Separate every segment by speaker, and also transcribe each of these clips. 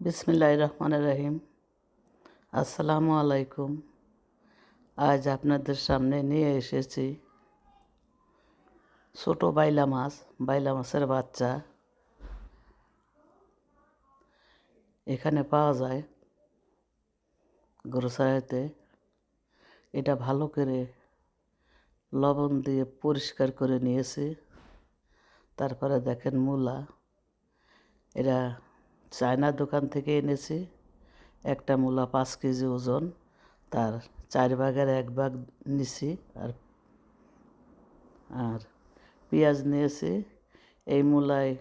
Speaker 1: বিসমিল্লাহির রহমানির রহিম। আসসালামু আলাইকুম। আজ আপনাদের সামনে নিয়ে এসেছি ছোট বাইলা মাছের বাচ্চা। এখানে পাওয়া যায় গ্রোসারিতে। এটা ভালো করে লবণ দিয়ে পরিষ্কার করে নিয়েছি। তারপরে দেখেন মূলা, এটা চায়না দোকান থেকে এনেছি। একটা মূলা 5 কেজি ওজন, তার 4 ভাগের 1 ভাগ নিছি। আর পেঁয়াজ নিয়েছি। এই মূলায়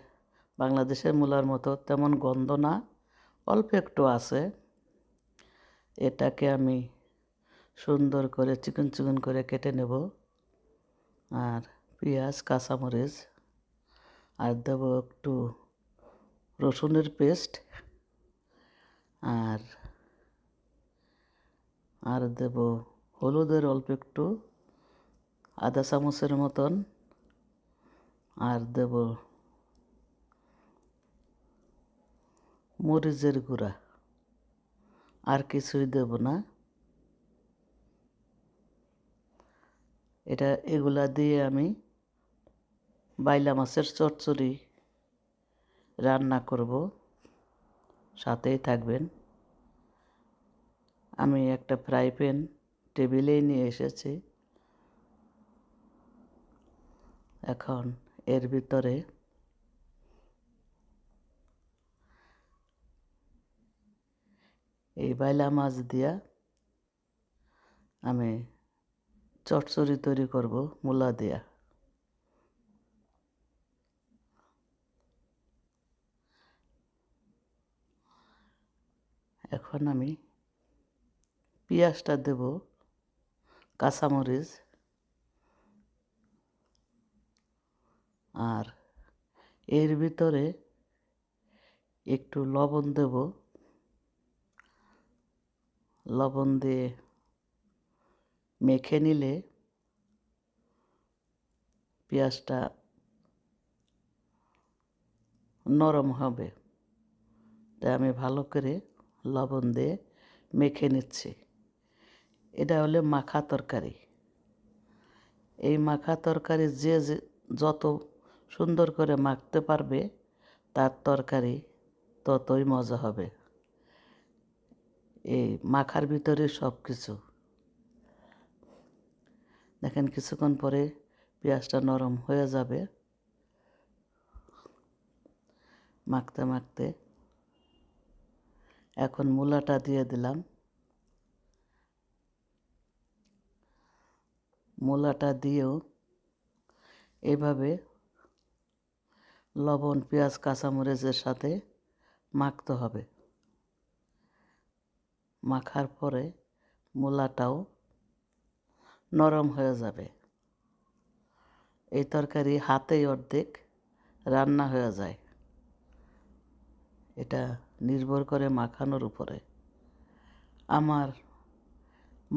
Speaker 1: বাংলাদেশের মূলার মতো তেমন গন্ধ না, অল্প একটু আছে। এটাকে আমি সুন্দর করে চিকন চিকন করে কেটে নেব। আর পেঁয়াজ, কাঁচামরিচ, আর দেব একটু রসুনের পেস্ট, আর দেব হলুদের অল্প একটু, আধা চামচের মতন, আর দেব মরিচের গুঁড়া। আর কিছুই দেব না। এগুলা দিয়ে আমি বাইলা মাছের চচ্চড়ি রান্না করব। সাথেই থাকবেন। আমি একটা ফ্রাই প্যান টেবিলেই নিয়ে এসেছি। এখন এর ভিতরে এই বাইলা মাছ দিয়া আমি চচ্চড়ি তৈরি করব মূলা দিয়া। এখন আমি পেঁয়াজটা দেব, কাঁচামরিচ, আর এর ভিতরে একটু লবণ দেব। লবণ দিয়ে মেখে নিলে পেঁয়াজটা নরম হবে। তাই আমি ভালো করে লবণ দিয়ে মেখে নিচ্ছি। এটা হলো মাখা তরকারি। এই মাখা তরকারি যে যত সুন্দর করে মাখতে পারবে, তার তরকারি ততই মজা হবে। এই মাখার ভিতরে সব কিছু। দেখেন কিছুক্ষণ পরে পেঁয়াজটা নরম হয়ে যাবে। মাখতে মাখতে এখন মূলাটা দিয়ে দিলাম। মূলাটা দিয়েও এভাবে লবণ, পেঁয়াজ, কাঁচামরিচের সাথে মাখতে হবে। মাখার পরে মূলাটাও নরম হয়ে যাবে। এই তরকারি হাতেই অর্ধেক রান্না হয়ে যায়। এটা নির্ভর করে মাখানোর উপরে। আমার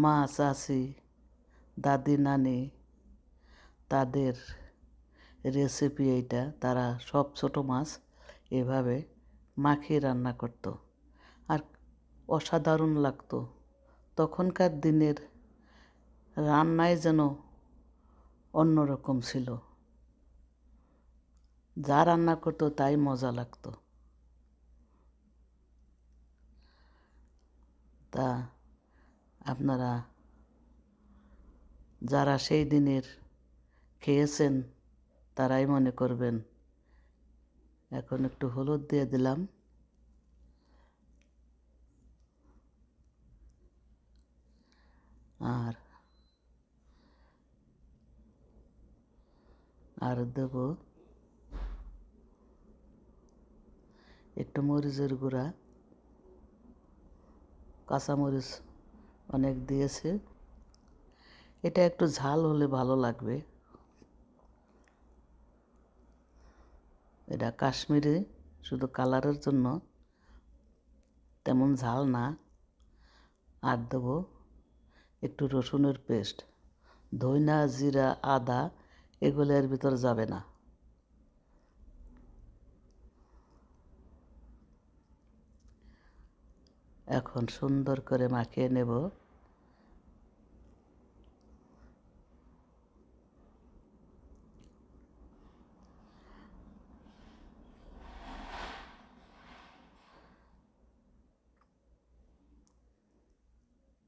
Speaker 1: মা, চাচি, দাদি, নানি, তাদের রেসিপি এইটা। তারা সব ছোট মাছ এভাবে মাখিয়ে রান্না করত। আর অসাধারণ লাগতো। তখনকার দিনের রান্নাই যেন অন্যরকম ছিল। যা রান্না করতো তাই মজা লাগতো। তা আপনারা যারা সেই দিনের খেয়েছেন তারাই মনে করবেন। এখন একটু হলুদ দিয়ে দিলাম। আর দেব একটু মরিচের গুঁড়া। কাঁচামরিচ অনেক দিয়েছে। এটা একটু ঝাল হলে ভালো লাগবে। এটা কাশ্মীরি, শুধু কালারের জন্য, তেমন ঝাল না। আর দেব একটু রসুনের পেস্ট। ধইনা, জিরা, আদা এগুলো এর ভিতর যাবে না। এখন সুন্দর করে মাখিয়ে নেব।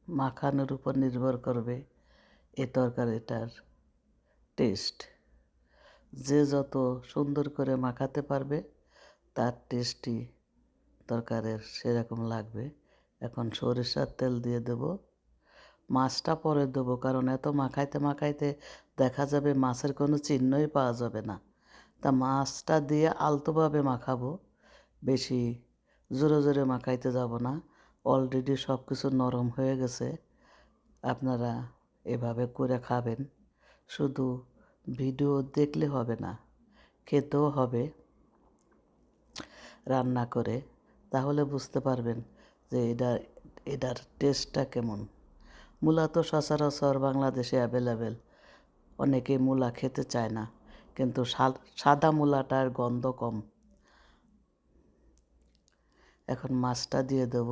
Speaker 1: মাখানোর উপর নির্ভর করবে এই তরকারিটার টেস্ট। যে যত সুন্দর করে মাখাতে পারবে তার টেস্টি তরকারির সেরকম লাগবে। এখন সরিষার তেল দিয়ে দেব। মাছটা পরে দেবো, কারণ এত মাখাইতে মাখাইতে দেখা যাবে মাছের কোনো চিহ্নই পাওয়া যাবে না। তা মাছটা দিয়ে আলতোভাবে মাখাবো, বেশি জোরে জোরে মাখাইতে যাব না। অলরেডি সব কিছু নরম হয়ে গেছে। আপনারা এভাবে করে খাবেন। শুধু ভিডিও দেখলে হবে না, খেতেও হবে রান্না করে, তাহলে বুঝতে পারবেন যে এটার টেস্টটা কেমন। মূলা তো সচরাচর বাংলাদেশে অ্যাভেলেবেল, অনেকে মূলা খেতে চায় না, কিন্তু সাদা মূলাটার গন্ধ কম। এখন মাছটা দিয়ে দেব।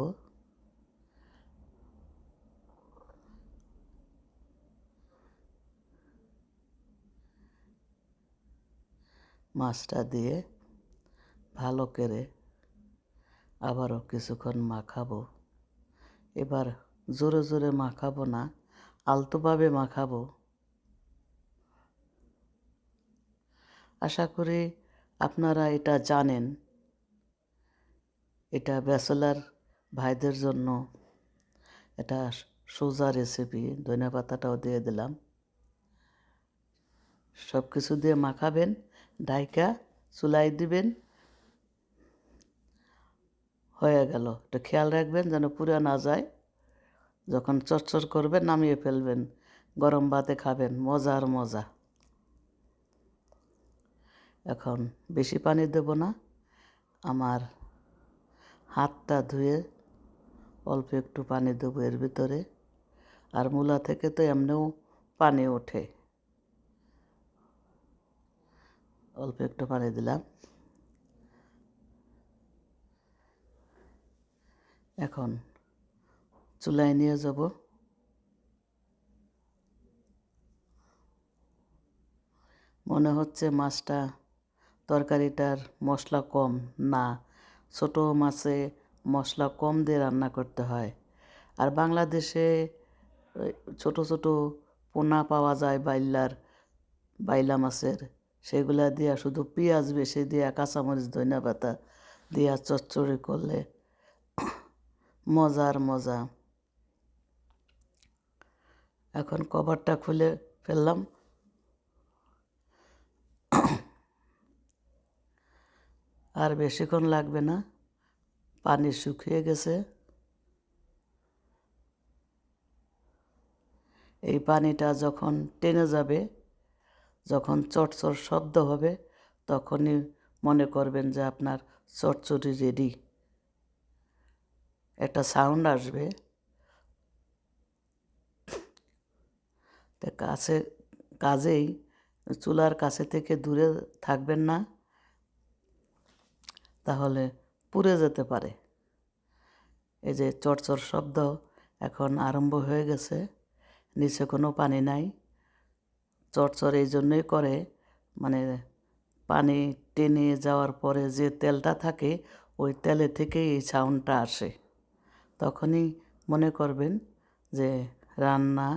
Speaker 1: মাছটা দিয়ে ভালো করে আবারও কিছুক্ষণ মাখাবো। এবার জোরে জোরে মাখাবো না, আলতোভাবে মাখাবো। আশা করি আপনারা এটা জানেন। এটা ব্যাচেলার ভাইদের জন্য এটা সোজা রেসিপি। ধনেপাতাটাও দিয়ে দিলাম। সব কিছু দিয়ে মাখাবেন, ঢাইকা চুলায় দিবেন, হয়ে গেল। এটা খেয়াল রাখবেন যেন পুড়ে না যায়। যখন চরচর করবে নামিয়ে ফেলবেন, গরম ভাতে খাবেন, মজার মজা। এখন বেশি পানি দেব না। আমার হাতটা ধুয়ে অল্প একটু পানি দেবো এর ভিতরে। আর মূলা থেকে তো এমনিও পানি ওঠে। অল্প একটু পানি দিলাম। এখন চুলায় নিয়ে যাব। মনে হচ্ছে মাছটা তরকারিটার মশলা কম, না, ছোটো মাছে মশলা কম দিয়ে রান্না করতে হয়। আর বাংলাদেশে ছোট ছোট পোনা পাওয়া যায় বাইলা মাছের, সেগুলা দিয়া শুধু পেঁয়াজ বেশি দিয়া কাঁচামরিচ ধনিয়াপাতা দিয়া চচ্চড়ি করলে মজার মজা। এখন কভারটা খুলে ফেললাম। আর বেশিক্ষণ লাগবে না, পানি শুকিয়ে গেছে। এই পানিটা যখন টেনে যাবে, যখন চটচট শব্দ হবে, তখনই মনে করবেন যে আপনার চচ্চড়ি রেডি। একটা সাউন্ড আসবে। তা কাজেই চুলার কাছে থেকে দূরে থাকবেন না, তাহলে পুড়ে যেতে পারে। এই যে চটচট শব্দ এখন আরম্ভ হয়ে গেছে, নিচে কোনো পানি নাই। চটচট এই জন্যই করে, মানে পানি টেনে যাওয়ার পরে যে তেলটা থাকে, ওই তেলে থেকেই এই সাউন্ডটা আসে। তখনই মনে করবেন যে রান্না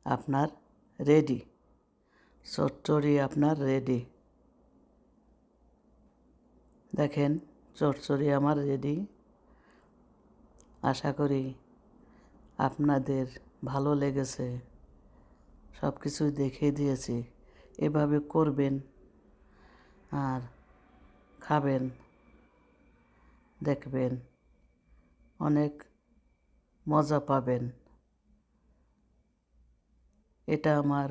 Speaker 1: আপনার রেডি, চচ্চড়ি আপনার রেডি। দেখেন চচ্চড়ি আমার রেডি। আশা করি আপনাদের ভালো লেগেছে। সব কিছুই দেখিয়ে দিয়েছি, এভাবে করবেন আর খাবেন, দেখবেন অনেক মজা পাবেন। এটা আমার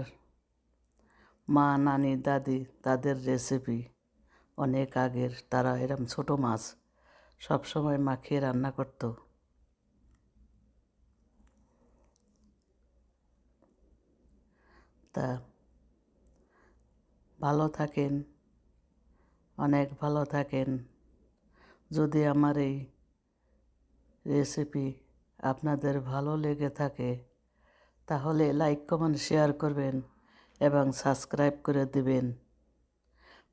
Speaker 1: মা, নানি, দাদি তাদের রেসিপি। অনেক আগের, তারা এরম ছোটো মাছ সব সময় মাখিয়ে রান্না করত। তা ভালো থাকেন, অনেক ভালো থাকেন। যদি আমার এই রেসিপি আপনাদের ভালো লেগে থাকে তাহলে লাইক কমেন্ট শেয়ার করবেন এবং সাবস্ক্রাইব করে দিবেন,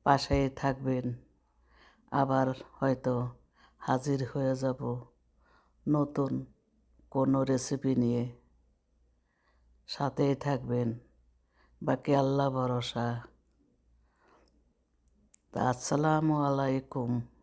Speaker 1: পাশেই থাকবেন। আবার হয়তো হাজির হয়ে যাব নতুন কোনো রেসিপি নিয়ে। সাথেই থাকবেন, বাকি আল্লাহ ভরসা। তা আসসালামু আলাইকুম।